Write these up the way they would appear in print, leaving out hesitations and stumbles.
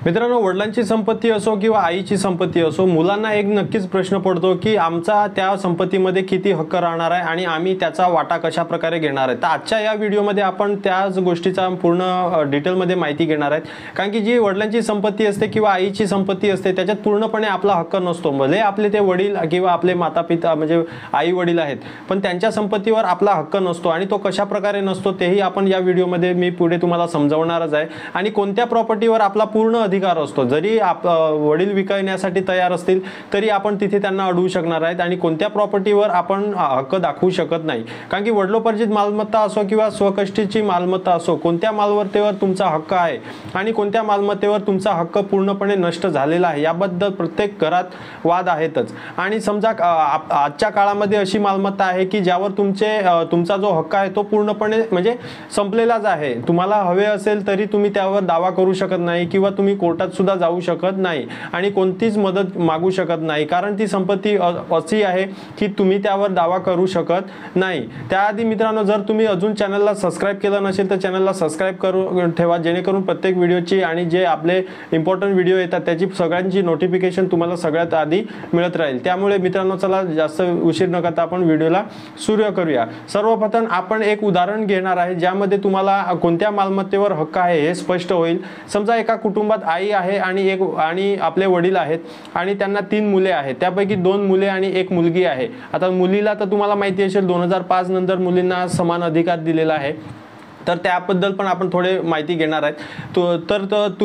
मित्रांनो, वडिलांची संपत्ती असो किंवा आईची संपत्ती असो, मुलांना एक नक्कीच प्रश्न पडतो की आमचा त्या संपत्तीमध्ये किती हक्क राहणार आहे आणि आम्ही त्याचा वाटा कशा प्रकारे घेणार आहे। तर आजच्या या व्हिडिओमध्ये आपण त्याच गोष्टीचा पूर्ण डिटेलमध्ये माहिती घेणार आहेत। कारण की जी वडिलांची संपत्ती असते किंवा आईची संपत्ती असते त्याच्यात पूर्णपणे आपला हक्क नसतो। भले आपले ते वडील किंवा आपले माता पिता म्हणजे आई वडील आहेत, पण त्यांच्या संपत्तीवर आपला हक्क नसतो आणि तो कशा प्रकारे नसतो तेही आपण या व्हिडिओमध्ये मी पुढे तुम्हाला समजावणारच आहे। आणि कोणत्या प्रॉपर्टीवर आपला पूर्ण अधिकार असतो, जरी वडील विकण्यासाठी तयार असतील तरी आपण तिथे त्यांना अडवू शकणार आहेत आणि कोणत्या प्रॉपर्टीवर आपण हक्क दाखवू शकत नाही। कारण की वडिलोपार्जित मालमत्ता असो किंवा स्वकष्टीची मालमत्ता असो, कोणत्या मालमत्तेवर तुमचा हक्क आहे आणि कोणत्या मालमत्तेवर तुमचा हक्क पूर्णपणे नष्ट झालेला आहे याबद्दल प्रत्येक घरात वाद आहेतच। आणि समजा आजच्या काळामध्ये अशी मालमत्ता आहे की ज्यावर तुमचा जो हक्क आहे तो पूर्णपणे म्हणजे संपलेलाच आहे। तुम्हाला हवे असेल तरी तुम्ही त्यावर दावा करू शकत नाही किंवा तुम्ही कोर्टात सुद्धा जाऊ शकत नाही आणि कोणतीच मदत मागू शकत नाही, कारण ती संपत्ती अशी आहे की तुम्ही त्यावर दावा करू शकत नाही। त्याआधी मित्रांनो, जर तुम्ही अजून चॅनलला सबस्क्राइब केलं नसेल तर चॅनलला सबस्क्राइब करून ठेवा, जेणेकरून प्रत्येक व्हिडिओची आणि जे आपले इम्पॉर्टंट व्हिडिओ येतात त्याची सगळ्यांची नोटिफिकेशन तुम्हाला सगळ्यात आधी मिळत राहील। त्यामुळे मित्रांनो, चला जास्त उशीर न करता आपण व्हिडिओला सुरू करूया। सर्वप्रथम आपण एक उदाहरण घेणार आहे ज्यामध्ये तुम्हाला कोणत्या मालमत्तेवर हक्क आहे हे स्पष्ट होईल। समजा एका कुटुंबात आई आहे आणि आपले वडील आहेत आणि त्यांना 3 मुले आहेत, त्यापैकी 2 मुले आणि 1 मुलगी आहे। आता मुलीला तर तुम्हाला माहिती असेल 2005 नंतर मुलींना समान अधिकार दिलेला आहे, तर त्याबद्दल पण आपण थोडे माहिती घेणार आहेत।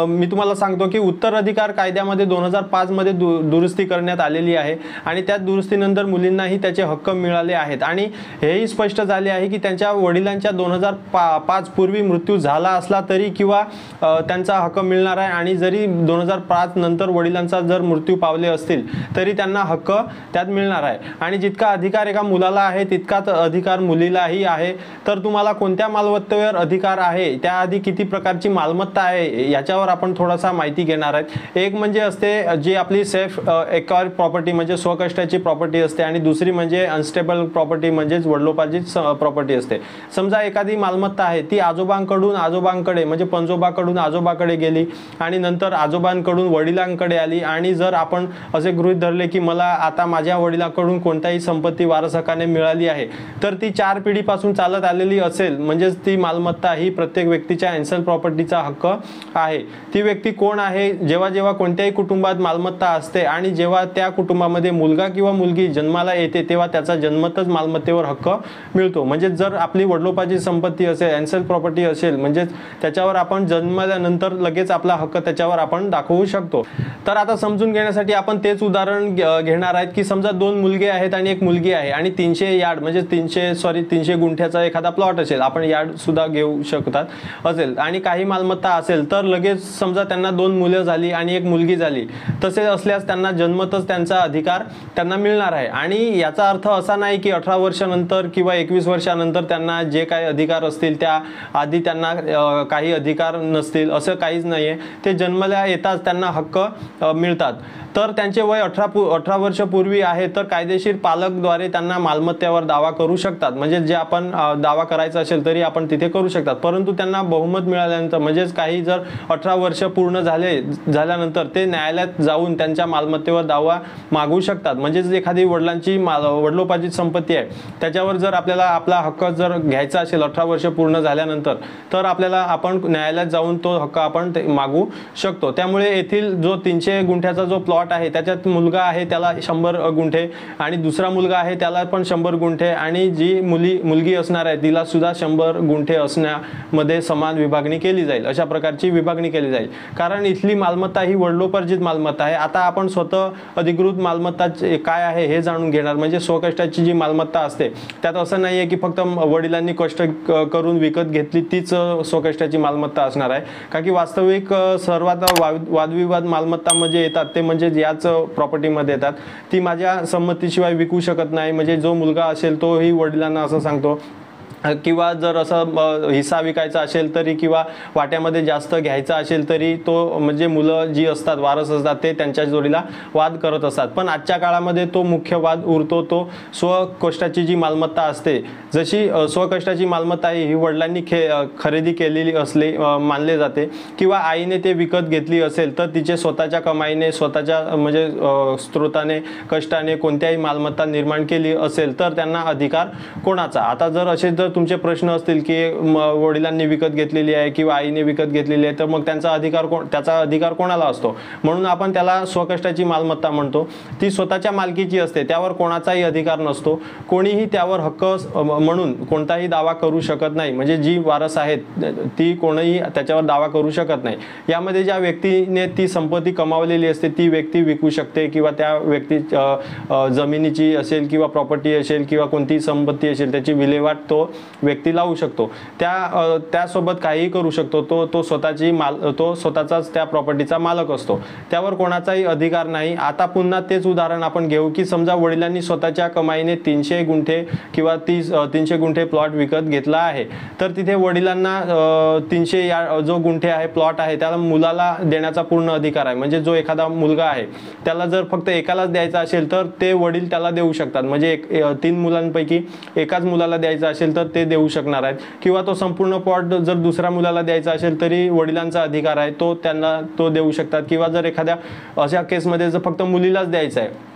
मी तुम्हाला सांगतो की उत्तराधिकार कायद्यामध्ये 2005 मध्ये दुरुस्ती करण्यात आलेली आहे आणि त्या दुरुस्तीनंतर मुलींनाही त्याचे हक्क मिळाले आहेत आणि हेही स्पष्ट झाले आहे की त्यांच्या वडिलांच्या 2005 पूर्वी मृत्यू झाला असला तरी किंवा त्यांचा हक्क मिळणार आहे आणि जरी 2005 नंतर वडिलांचा जर मृत्यू पावले असतील तरी त्यांना हक्क त्यात मिळणार आहे। आणि जितका अधिकार एका मुलाला आहे तितकाच अधिकार मुलीलाही आहे। तर तुम्हाला कोणत्या मालमत्तेवर अधिकार आहे, त्याआधी किती प्रकारची मालमत्ता आहे याच्यावर आपण थोडासा माहिती घेणार आहेत। एक म्हणजे असते जी आपली सेल्फ एक्वायर प्रॉपर्टी म्हणजे स्वकष्टाची प्रॉपर्टी असते आणि दुसरी म्हणजे अनस्टेबल प्रॉपर्टी म्हणजेच वडिलोपार्जित प्रॉपर्टी असते। समजा एखादी मालमत्ता आहे ती आजोबांकडून आजोबांकडे म्हणजे पणजोबाकडून आजोबाकडे गेली आणि नंतर आजोबांकडून वडिलांकडे आली आणि जर आपण असे गृहीत धरले की मला आता माझ्या वडिलांकडून कोणताही संपत्ती वारस हक्काने मिळाली आहे, तर ती 4 पिढीपासून चालत आलेली असेल म्हणजे ती मालमत्ता ही प्रत्येक व्यक्तीच्या एन्सल प्रॉपर्टीचा हक्क आहे। ती व्यक्ती कोण आहे, जेव्हा जेव्हा कोणत्याही कुटुंबात मालमत्ता असते आणि जेव्हा त्या कुटुंबामध्ये मुलगा किंवा मुलगी जन्माला येते तेव्हा त्याचा जन्मतच मालमत्तेवर हक्क मिळतो। म्हणजे जर आपली वडिलोपार्जित संपत्ती असेल, एन्सल प्रॉपर्टी असेल, म्हणजे त्याच्यावर आपण जन्मल्यानंतर लगेच आपला हक्क त्याच्यावर आपण दाखवू शकतो। तर आता समजून घेण्यासाठी आपण तेच उदाहरण घेणार आहेत की समजा 2 मुलगे आहेत आणि 1 मुलगी आहे आणि 300 यार्ड म्हणजे 300 गुंठ्याचा एखादा प्लॉट असेल, आपण यार्ड सुद्धा घेऊ शकतात असेल आणि काही मालमत्ता असेल तर लगेच समजा त्यांना 2 मुलं झाली आणि 1 मुलगी झाली, तसे असल्यास त्यांना जन्मतच त्यांचा अधिकार त्यांना मिळणार आहे। आणि याचा अर्थ असा नाही की 18 वर्षानंतर किंवा 21 वर्षानंतर त्यांना जे काही अधिकार असतील त्या आधी त्यांना काही अधिकार नसतील, असं काहीच नाहीये। ते जन्माला येताच त्यांना हक्क मिळतात। तर त्यांचे वय 18 वर्ष पूर्वी आहे तर कायदेशीर पालकद्वारे त्यांना मालमत्तेवर दावा करू शकतात। म्हणजे जे आपण दावा करायचा असेल तरी आपण तिथे करू शकतात, परंतु त्यांना बहुमत मिळाल्यानंतर म्हणजेच काही जर 18 वर्ष पूर्ण झाल्यानंतर ते न्यायालयात जाऊन त्यांच्या मालमत्तेवर दावा मागू शकतात। म्हणजे एखादी वडिलोपार्जित संपत्ती आहे त्याच्यावर जर आपल्याला आपला हक्क जर घ्यायचा असेल 18 वर्ष पूर्ण झाल्यानंतर, तर आपण न्यायालयात जाऊन तो हक्क आपण मागू शकतो। त्यामुळे येथील जो 300 गुंठ्याचा जो प्लॉट आहे त्याच्यात मुलगा आहे त्याला 100 गुंठे आणि दुसरा मुलगा आहे त्याला पण 100 गुंठे आणि जी मुलगी असणार आहे तिला सुद्धा 100 गुंठे असण्यामध्ये समान विभागणी केली जाईल। अशा प्रकारची विभागणी केली जाईल, कारण इथली मालमत्ता ही वडिलोपार्जित मालमत्ता आहे। आता आपण स्वतः अधिकृत मालमत्ता काय आहे हे जाणून घेणार। म्हणजे स्वकष्टाची जी मालमत्ता असते त्यात असं नाहीये की फक्त वडिलांनी कष्ट करून विकत घेतली तीच स्वकष्टाची मालमत्ता असणार आहे। कारण की वास्तविक सर्वात वादविवाद मालमत्ता म्हणजे येतात ते म्हणजे याच प्रॉपर्टीमध्ये येतात, ती माझ्या संमतीशिवाय विकू शकत नाही। म्हणजे जो मुलगा असेल तोही वडिलांना असं सांगतो किंवा जर असं हिस्सा विकायचा असेल तरी किंवा वाट्यामध्ये जास्त घ्यायचा असेल तरी तो म्हणजे मुलं जी असतात वारस असतात ते त्यांच्या जोडीला वाद करत असतात. पण आजच्या काळामध्ये तो मुख्य वाद उरतो तो स्वकष्टाची जी मालमत्ता असते. जशी स्वकष्टाची मालमत्ता आहे ही वडिलांनी खरेदी केलेली असले मानले जाते किंवा आईने ते विकत घेतली असेल तर तिचे स्वतःच्या कमाईने स्वतःच्या म्हणजे स्त्रोताने कष्टाने कोणत्याही मालमत्ता निर्माण केली असेल तर त्यांना अधिकार कोणाचा. आता जर असे जर तुमचे प्रश्न असतील की वडिलांनी विकत घेतलेली आहे किंवा आईने विकत घेतलेली आहे तर मग त्याचा अधिकार कोणाला असतो. म्हणून आपण त्याला स्वकष्टाची मालमत्ता म्हणतो. ती स्वतःच्या मालकीची असते, त्यावर कोणाचाही अधिकार नसतो. कोणीही त्यावर हक्क म्हणून कोणताही दावा करू शकत नाही. म्हणजे जी वारस आहेत ती कोणीही त्याच्यावर दावा करू शकत नाही. यामध्ये ज्या व्यक्तीने ती संपत्ती कमावलेली असते ती व्यक्ती विकू शकते किंवा त्या व्यक्ती जमिनीची असेल किंवा प्रॉपर्टी असेल किंवा कोणतीही संपत्ती असेल त्याची विल्हेवाट तो व्यक्ती लावू शकतो. त्यासोबत काहीही करू शकतो. तो स्वतःचाच त्या प्रॉपर्टीचा मालक असतो. त्यावर कोणाचाही अधिकार नाही. आता पुन्हा तेच उदाहरण आपण घेऊ की समजा वडिलांनी स्वतःच्या कमाईने 300 गुंठे किंवा 300 गुंठे प्लॉट विकत घेतला आहे. तर तिथे वडिलांना 300 जो गुंठे आहे प्लॉट आहे त्याला मुलाला देण्याचा पूर्ण अधिकार आहे. म्हणजे जो एखादा मुलगा आहे त्याला जर फक्त एकालाच द्यायचा असेल तर ते वडील त्याला देऊ शकतात. म्हणजे 3 मुलांपैकी एकाच मुलाला द्यायचा असेल तर ते देऊ शकणार आहेत. किंवा तो संपूर्ण प्लॉट जर दुसऱ्या मुलाला द्यायचा असेल तरी वडिलांचा अधिकार आहे, त्यांना तो देऊ शकतात. किंवा जर एखाद्या अशा केसमध्ये जर फक्त मुलीलाच द्यायचं आहे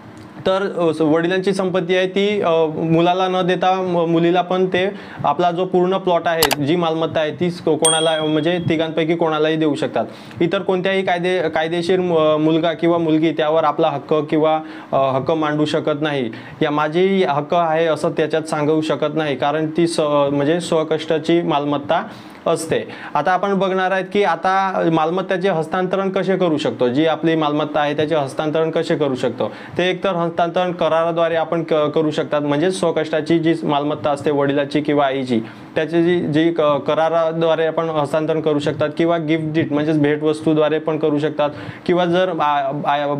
तर वडिलांची संपत्ती आहे ती मुलाला न देता मुलीला पण ते आपला जो पूर्ण प्लॉट आहे जी मालमत्ता आहे ती कोणाला म्हणजे तिघांपैकी कोणालाही देऊ शकतात. इतर कोणत्याही कायदेशीर मुलगा किंवा मुलगी त्यावर आपला हक्क मांडू शकत नाही. या माझी हक्क आहे असं त्याच्यात सांगू शकत नाही कारण ती म्हणजे स्वकष्टाची मालमत्ता असते. आता आपण बघणार आहेत की आता मालमत्ताचे हस्तांतरण कसे करू शकतो. जी आपली मालमत्ता आहे त्याचे हस्तांतरण कसे करू शकतो. ते एकतर हस्तांतरण कराराद्वारे आपण करू शकतात. म्हणजे स्वकष्टाची जी मालमत्ता असते वडिलाची किंवा आईची त्याची जी कराराद्वारे आपण हस्तांतरण करू शकतात किंवा गिफ्ट डीड म्हणजेच भेटवस्तूद्वारे पण करू शकतात. किंवा जर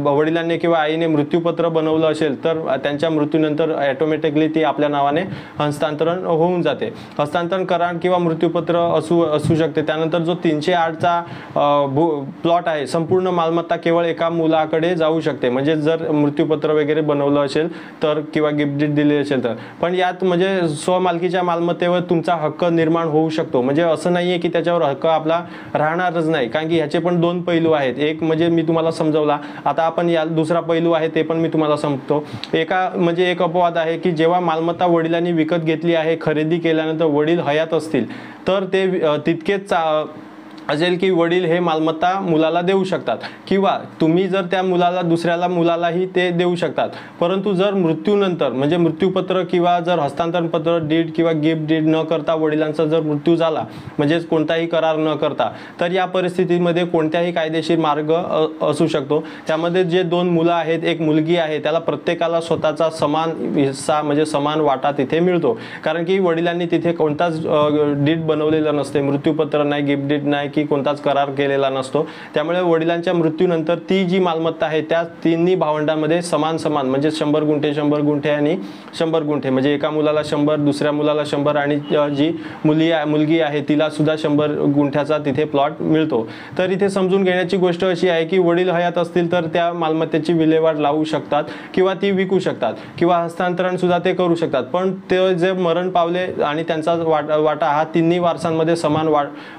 वडिलांनी किंवा आईने मृत्यूपत्र बनवलं असेल तर त्यांच्या मृत्यूनंतर ऑटोमॅटिकली ती आपल्या नावाने हस्तांतरण होऊन जाते. हस्तांतरण करार किंवा मृत्यूपत्र असू शकते. त्यानंतर जो 308चा प्लॉट आहे संपूर्ण मालमत्ता केवळ एका मुलाकडे जाऊ शकते. म्हणजे जर मृत्यूपत्र वगैरे बनवलं असेल तर किंवा गिफ्ट डीड दिले असेल तर. पण यात म्हणजे स्वमालकीच्या मालमत्तेवर तुमचा हक्क निर्माण होऊ शकतो. म्हणजे असं नाहीये की त्याच्यावर हक्क आपला राहणारच नाही, कारण की ह्याचे पण 2 पैलू आहेत. एक म्हणजे मी तुम्हाला समजवला, आता आपण या दुसरा पैलू आहे ते पण मी तुम्हाला सांगतो. एक अपवाद आहे की जेव्हा मालमत्ता वडिलांनी विकत घेतली आहे खरेदी केल्यानंतर वडील हयात असतील तर ते तितकेच असेल की वडील हे मालमत्ता मुलाला देऊ शकतात किंवा तुम्ही जर त्या दुसऱ्याला मुलालाही ते देऊ शकतात. परंतु जर मृत्यूनंतर म्हणजे मृत्यूपत्र किंवा जर हस्तांतरण पत्र डीड किंवा गिफ्ट डीड न करता वडिलांचा जर मृत्यू झाला म्हणजेच कोणताही करार न करता तर या परिस्थितीमध्ये कोणत्याही कायदेशीर मार्ग असू शकतो. त्यामध्ये जे 2 मुलं आहेत एक मुलगी आहे त्याला प्रत्येकाला स्वतःचा समान हिस्सा म्हणजे समान वाटा तिथे मिळतो. कारण की वडिलांनी तिथे कोणताच डीड बनवलेला नसते, मृत्यूपत्र नाही, गिफ्ट डीड नाही की कोणताच करार केलेला नसतो. त्यामुळे वडिलांच्या मृत्यूनंतर ती जी मालमत्ता आहे त्या तिन्ही भावंडांमध्ये समान म्हणजे 100 गुंठे आणि 100 गुंठे म्हणजे एका मुलाला 100 दुसऱ्या मुलाला 100 आणि जी मुलगी आहे तिला सुद्धा 100 गुंठ्याचा तिथे प्लॉट मिळतो. तर इथे समजून घेण्याची गोष्ट अशी आहे की वडील हयात असतील तर त्या मालमत्तेची विल्हेवाट लावू शकतात किंवा ती विकू शकतात किंवा हस्तांतरण सुद्धा ते करू शकतात. पण ते जे मरण पावले आणि त्यांचा वाटा हा तिन्ही वारसांमध्ये समान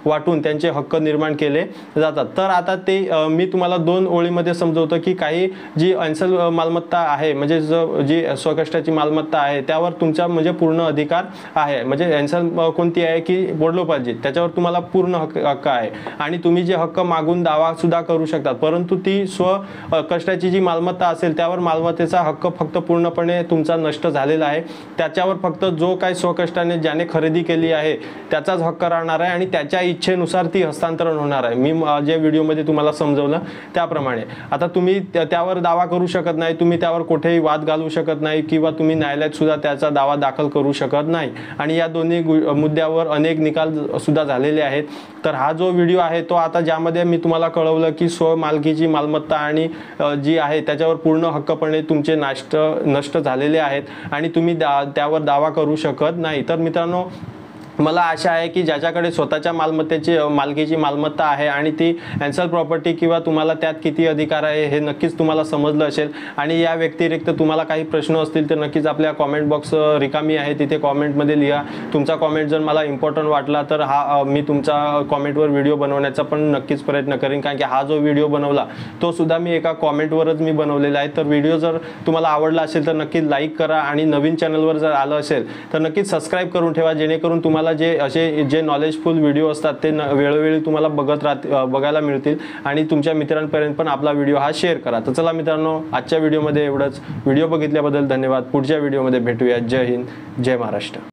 वाटून त्यांचे हक्क निर्माण केले जातात. तर आता ते मी तुम्हाला 2 ओळीमध्ये समजवतो की काही जी अंसल मालमत्ता आहे म्हणजे जी स्वकष्टाची मालमत्ता आहे त्यावर तुमचा म्हणजे पूर्ण अधिकार आहे. म्हणजे अंसल कोणती आहे की वडिलोपार्जित त्याच्यावर तुम्हाला पूर्ण हक्क आहे आणि तुम्ही जे हक्क मागून दावा सुद्धा करू शकतात. परंतु ती स्वकष्टाची जी मालमत्ता असेल त्यावर मालमत्तेचा हक्क फक्त पूर्णपणे तुमचा नष्ट झालेला आहे. त्याच्यावर फक्त जो काही स्वकष्टाने ज्याने खरेदी केली आहे त्याचाच हक्क राहणार आहे आणि त्याच्या इच्छेनुसार ती हस्तांतरण होणार आहे. मी जे व्हिडिओमध्ये तुम्हाला समजवलं त्याप्रमाणे. आता तुम्ही त्यावर दावा करू शकत नाही, तुम्ही त्यावर कुठेही वाद घालू शकत नाही किंवा तुम्ही न्यायालयात सुद्धा त्याचा दावा दाखल करू शकत नाही. आणि या दोन्ही मुद्द्यावर अनेक निकाल सुद्धा झालेले आहेत. तर हा जो व्हिडिओ आहे तो आता ज्यामध्ये मी तुम्हाला कळवलं की स्वमालकीची मालमत्ता आणि जी आहे त्याच्यावर पूर्ण हक्कपणे तुमचे नष्ट झालेले आहेत आणि तुम्ही त्यावर दावा करू शकत नाही. तर मित्रांनो मला आशा आहे की ज्याच्याकडे स्वतःच्या मालकीची मालमत्ता आहे आणि ती एन्सल प्रॉपर्टी किंवा तुम्हाला त्यात किती अधिकार आहे हे नक्कीच तुम्हाला समजलं असेल। आणि या व्यतिरिक्त तुम्हाला काही प्रश्न असतील तर नक्कीच आपल्या कॉमेंट बॉक्स रिकामी आहे, तिथे कॉमेंटमध्ये लिहा। तुमचा कॉमेंट जर मला इम्पॉर्टंट वाटला तर मी तुमचा कॉमेंटवर व्हिडिओ बनवण्याचा पण नक्कीच प्रयत्न करेन, कारण की हा जो व्हिडिओ बनवला तो सुद्धा मी एका कॉमेंटवरच मी बनवलेला आहे। तर व्हिडिओ जर तुम्हाला आवडला असेल तर नक्कीच लाईक करा आणि नवीन चॅनलवर जर आलं असेल तर नक्कीच सबस्क्राईब करून ठेवा, जेणेकरून तुम्हाला जे नॉलेजफुल व्हिडिओ असतात ते वेळोवेळी तुम्हाला बघायला मिळतील आणि तुमच्या मित्रांपर्यंत पण आपला व्हिडिओ हा शेअर करा। तर चला मित्रांनो, आजच्या व्हिडिओमध्ये एवढंच। व्हिडिओ बघितल्याबद्दल धन्यवाद। पुढच्या व्हिडिओमध्ये भेटूया। जय हिंद, जय महाराष्ट्र।